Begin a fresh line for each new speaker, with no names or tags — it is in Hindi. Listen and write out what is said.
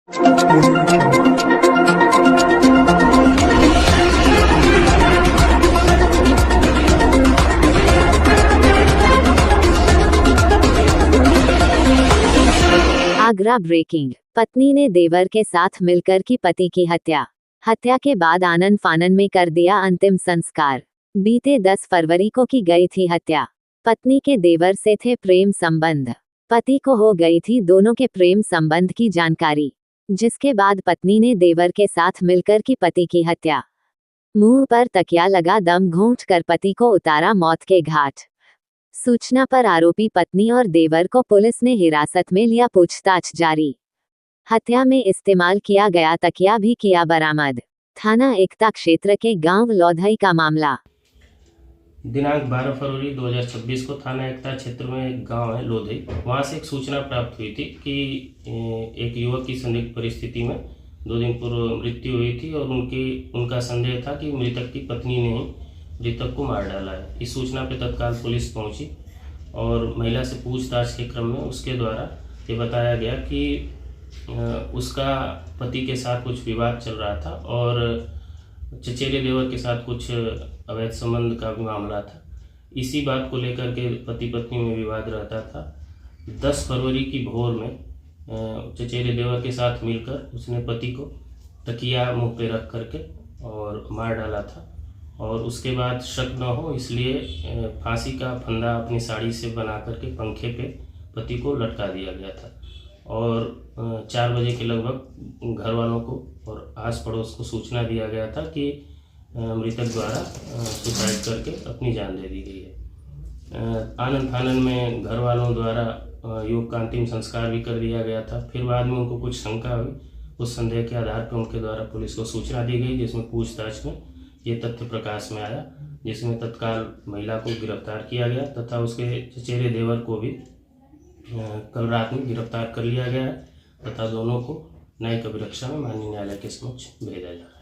आगरा ब्रेकिंग। पत्नी ने देवर के साथ मिलकर की पति की हत्या। हत्या के बाद आनन फानन में कर दिया अंतिम संस्कार। बीते 10 फरवरी को की गई थी हत्या। पत्नी के देवर से थे प्रेम संबंध। पति को हो गई थी दोनों के प्रेम संबंध की जानकारी, जिसके बाद पत्नी ने देवर के साथ मिलकर की पति की हत्या। मुंह पर तकिया लगा दम घोंट कर पति को उतारा मौत के घाट। सूचना पर आरोपी पत्नी और देवर को पुलिस ने हिरासत में लिया, पूछताछ जारी। हत्या में इस्तेमाल किया गया तकिया भी किया बरामद। थाना एकता क्षेत्र के गांव लौधई का मामला।
दिनांक 12 फरवरी 2026 को थाना एकता क्षेत्र में एक गांव है लोधई, वहां से एक सूचना प्राप्त हुई थी कि एक युवक की संदिग्ध परिस्थिति में 2 दिन पूर्व मृत्यु हुई थी और उनका संदेह था कि मृतक की पत्नी ने ही मृतक को मार डाला है। इस सूचना पर तत्काल पुलिस पहुंची और महिला से पूछताछ के क्रम में उसके द्वारा ये बताया गया कि उसका पति के साथ कुछ विवाद चल रहा था और चचेरे देवर के साथ कुछ अवैध संबंध का भी मामला था। इसी बात को लेकर के पति पत्नी में विवाद रहता था। 10 फरवरी की भोर में चचेरे देवर के साथ मिलकर उसने पति को तकिया मुंह पे रख करके और मार डाला था और उसके बाद शक न हो इसलिए फांसी का फंदा अपनी साड़ी से बना करके पंखे पे पति को लटका दिया गया था और 4 बजे के लगभग घर वालों को और आस पड़ोस को सूचना दिया गया था कि मृतक द्वारा सुसाइड करके अपनी जान दे दी गई है। आनन फानन में घर वालों द्वारा युवक का अंतिम संस्कार भी कर दिया गया था। फिर बाद में उनको कुछ शंका हुई, उस संदेह के आधार पर उनके द्वारा पुलिस को सूचना दी गई, जिसमें पूछताछ में ये तथ्य प्रकाश में आया, जिसमें तत्काल महिला को गिरफ्तार किया गया तथा उसके चचेरे देवर को भी कल रात में गिरफ्तार कर लिया गया है तथा दोनों को न्यायिक अभिरक्षा में माननीय न्यायालय के समक्ष भेजा जा रहा है।